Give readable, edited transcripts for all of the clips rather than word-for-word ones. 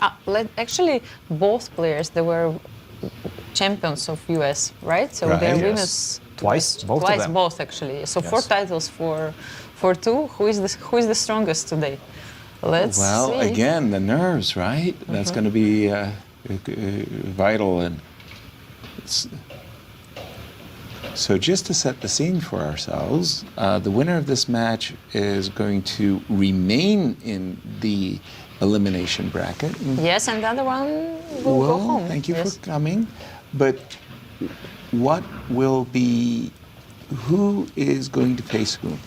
Actually, both players, they were champions of US, right? So Right. they're Yes. winners Twice, both of twice, them. both actually. So Yes. 4 titles for two. Who is the strongest today? Let's Well, see. again, the nerves, right? That's going to be vital. And so just to set the scene for ourselves, the winner of this match is going to remain in the elimination bracket. Yes, and the other one will go home. Thank you Yes. for coming. But what will be, who is going to face whom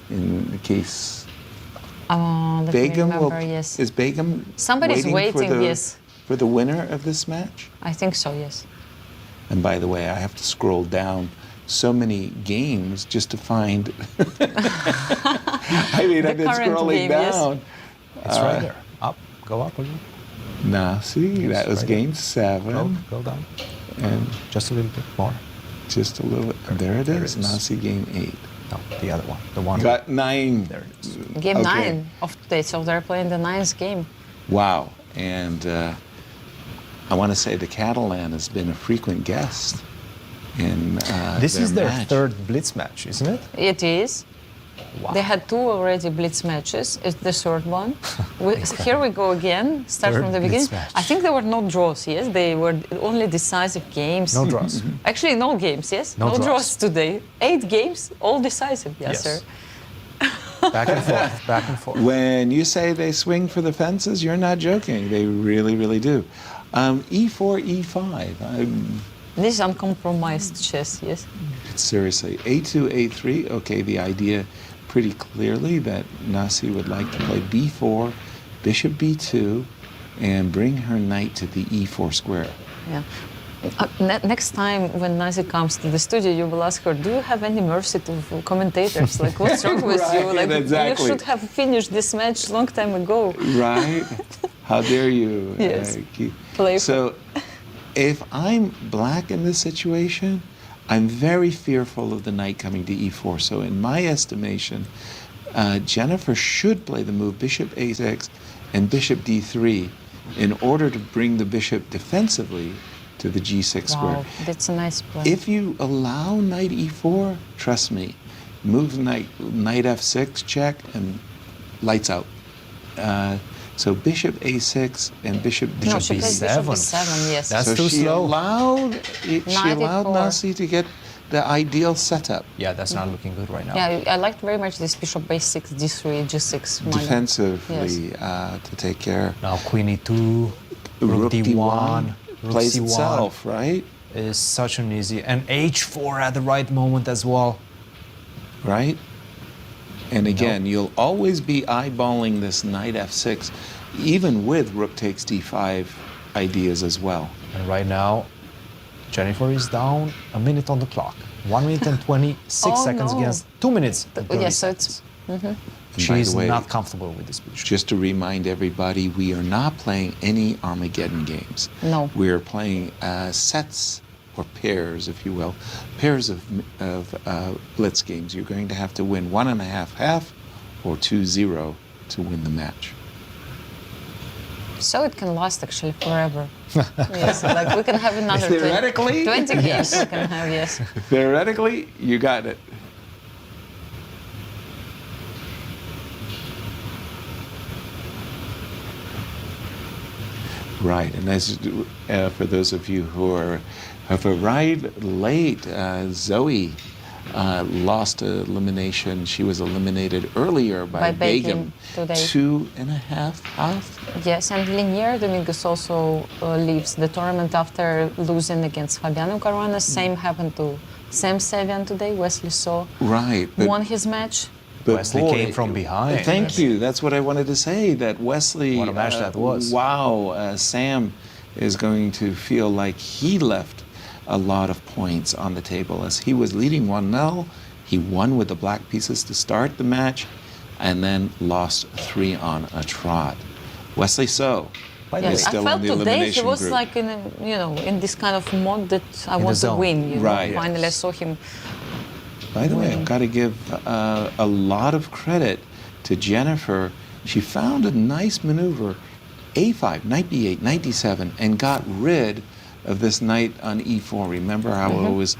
in the case? Let me Begum remember, yes. Is Begum Somebody's waiting, for the, yes. for the winner of this match? I think so, yes. And by the way, I have to scroll down so many games just to find. I mean, I've been current scrolling game, yes. down. It's right there. Up, go up again. Nah, see, that was right game there. 7. Go down. And Just a little bit more. just a little. There it There is. it is. Now see game 8. No, the other one. The one. Got 9. There it is. Game Okay. 9 of today, so they're playing the 9th game. Wow. And I want to say the Catalan has been a frequent guest in This is their match. third Blitz match, isn't it? It is. Wow. They had 2 already Blitz matches. It's the third one. Here we go again. Start Third from the Blitz beginning. match. I think there were no draws, yes? They were only decisive games. No draws. Actually, no games, yes? No draws. draws today. 8 games, all decisive, yes, Yes. sir. Back and forth, back and forth. When you say they swing for the fences, you're not joking. They really, really do. E4, E5. This is uncompromised chess, yes? Seriously. A2, A3. Okay, the idea pretty clearly that Nasi would like to play B4, Bishop B2, and bring her knight to the E4 square. Yeah. Next time when Nazi comes to the studio, you will ask her, do you have any mercy to commentators? Like, what's wrong with you? Right, Like, exactly. you should have finished this match long time ago. Right? How dare you? Yes. Keep- Play for- So, if I'm black in this situation, I'm very fearful of the knight coming to E4. So, in my estimation, Jennifer should play the move Bishop A6 and Bishop D3 in order to bring the bishop defensively to the G6 square. Wow, that's a nice plan. If you allow knight E4, trust me, move knight F6 check and lights out. So Bishop A6 and Bishop no, D7. she plays Bishop B7, yes. That's so too she slow. she Knight allowed E4. Nasi to get the ideal setup. Yeah, that's not looking good right now. Yeah, I liked very much this Bishop A6, D3, G6 model. Defensively to take care. Now Queen E2, Rook D1, Rook plays C1 itself, right? is such an easy, and H4 at the right moment as well. Right? And again, you'll always be eyeballing this knight F6, even with Rook takes D5 ideas as well. And right now, Jennifer is down a minute on the clock. 1 minute and 26 Oh, seconds no. against 2 minutes. and 30 Yes, so it's... seconds. And She by is the way, not comfortable with this position. just to remind everybody, we are not playing any Armageddon games. No. We are playing sets or pairs, if you will, pairs of blitz games. You're going to have to win 1.5/2 or 2-0 to win the match. So it can last actually forever. Yes, like we can have another Theoretically? 20 games we can have, yes. Theoretically, you got it. Right, and as for those of you who have arrived late, Zoe lost elimination. She was eliminated earlier by Begum. Today. 2.5. Yes, and Linier Dominguez also leaves the tournament after losing against Fabiano Caruana. Same happened to Sam Savian today. Wesley So Right, won his match. but Wesley came from behind. Thank you. That's what I wanted to say. That Wesley. What a match that was. Wow, Sam is going to feel like he left a lot of points on the table as he was leading 1-0. He won with the black pieces to start the match, and then lost 3 on a trot. Wesley So Yeah, is I still felt in the today he elimination was group. like in a, in this kind of mode that I the want to zone. win. You know? Right. Finally, I saw him. By the way, I've got to give a lot of credit to Jennifer. She found a nice maneuver a5, knight b8, knight d7, and got rid of this knight on e4. Remember how I was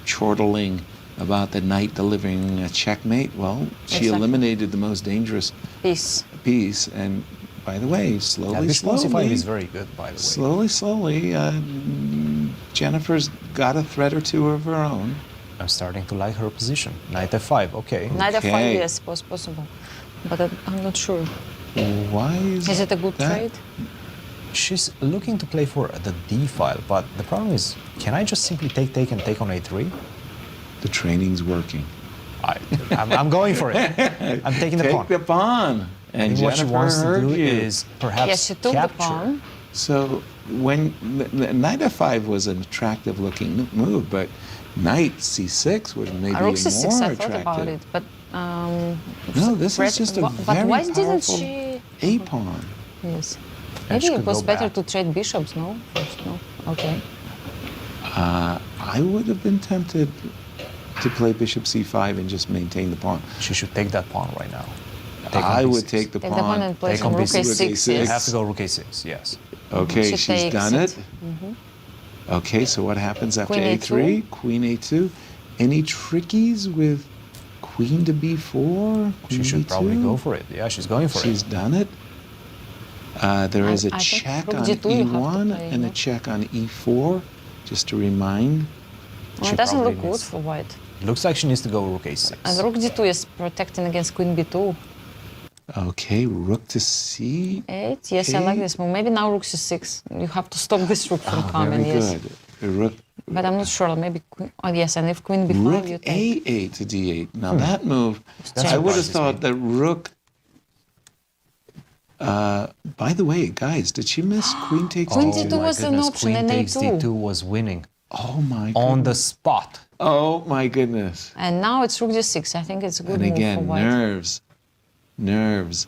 chortling about the knight delivering a checkmate? Well, she Exactly. eliminated the most dangerous Peace. piece, and by the way, slowly, This pawn c5 slowly, is very good, by the way. slowly, Jennifer's got a threat or two of her own. I'm starting to like her position. Knight f5, okay. Knight f5, Okay. yes, was possible. But I'm not sure. Why is Is it a good that? trade? She's looking to play for the d file, but the problem is, can I just simply take and take on a3? The training's working. I'm going for it. I'm taking the Take pawn. the pawn. I And think what she Jennifer wants to heard do you. is perhaps Yes, she took capture. the pawn. So when knight f5 was an attractive looking move, but knight c6 was maybe Rook more c6, I thought attractive. about it, but No, this is just a but very why didn't powerful she? a pawn. Yes. And Maybe she it could was go better back. to trade bishops, no? First, no? Okay. I would have been tempted to play bishop c5 and just maintain the pawn. She should take that pawn right now. Take on I would b6. take the Take the pawn pawn. and play Take some on rook b6. a6, You yes. have to go rook a6, yes. Okay, She she's takes done it. it. Okay, so what happens after Queen a3? A2. Queen a2. Any trickies with queen to b4? She Queen should b2? probably go for it. Yeah, she's going for She's it. done it. There is a I think check rook on g2 you have to e1 play, and a no? check on e4, just to remind. Well, She it doesn't probably look good needs- for white. Looks like she needs to go rook a6. And rook d2 is protecting against queen b2. Okay, rook to c. 8. Yes, I like this move. Maybe now rook c6. You have to stop this rook from coming, Very yes. good. Rook, But I'm not sure. Maybe queen. Oh, yes, and if queen b5, rook you take. a8 to d8. Now that move, That I would have surprises thought me. that rook. By the way, guys, did she miss queen takes Queen d2? d2 my was an goodness, option, Queen and takes a2. d2 was winning Oh my on the goodness. spot. Oh my goodness. And now it's rook d6. I think it's a good And move for again, white. nerves. Nerves.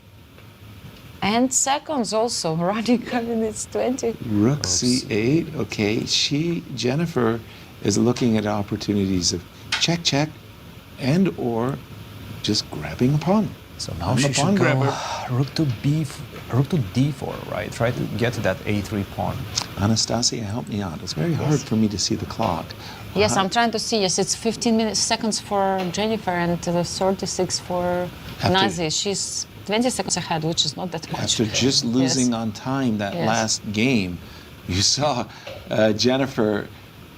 And seconds also. Running, I mean, it's 20. Rook c8. Okay, Jennifer is looking at opportunities of check, check, and or just grabbing a pawn. So now I'm she a should pawn go grabber. rook to d4, right? Try to get to that a3 pawn. Anastasia, help me out. It's very hard for me to see the clock. Yes, I'm trying to see. Yes, it's 15 seconds for Jennifer and 36 for After- Nazi. She's 20 seconds ahead, which is not that much. After just losing on time that Yes. last game, you saw Jennifer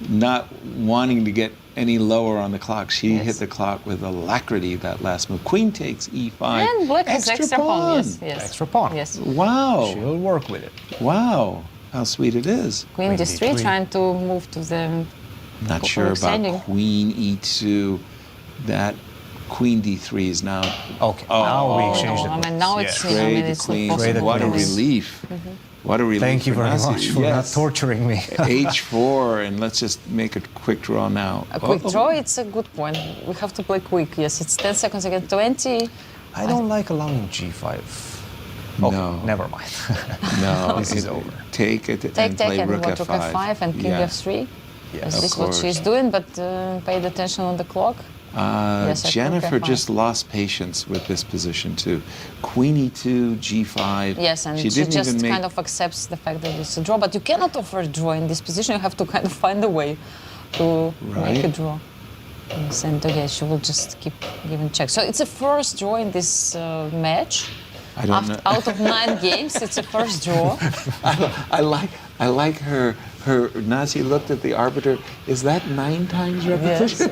not wanting to get any lower on the clock. She Yes. hit the clock with alacrity that last move. Queen takes e5. And black has extra pawn. Yes, yes. Extra pawn. Yes. Wow. She'll work with it. Wow. How sweet it is. Queen Queen d3 d3. trying to move to the. Not Go- sure about extending. queen e2. That queen d3 is now Okay, now we Oh, exchange no, the I mean, queens. now Yes. it's, I mean, trade the it's not queen. Trade the possible. What a queens. relief. What a relief. Thank you for very Nazi. much for not Yes. torturing me. H4, and let's just make a quick draw now. A quick Uh-oh. draw, it's a good point. We have to play quick. Yes, it's 10 seconds against 20. I don't like allowing g5. Okay, No. never mind. No, This is over. Take it and Take play and rook what, rook f5. f5 and king Yeah. f3. Yes. Is this Of what course. she's doing? But paid attention on the clock. Yes, I think Jennifer f5. just lost patience with this position too. Queen e2, g5. Yes, and she didn't just even make. kind of accepts the fact that it's a draw. But you cannot offer a draw in this position. You have to kind of find a way to make a Right. draw. Yes, and again, she will just keep giving checks. So it's a first draw in this match. I don't know. Out of 9 games, it's a first draw. I like her. Her Nazi looked at the arbiter. Is that 9 times repetition?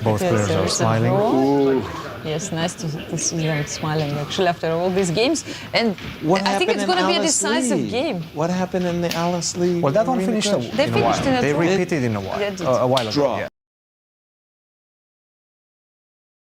Both Yes, players are there's a smiling. draw. Yes, nice to see them smiling actually after all these games. And I think it's going to be a decisive game. What happened in the Alice Lee? Well, that one Arena finished Clash? They in a while. finished in a They draw. repeated in a while. They did. A while ago. Draw. Yeah.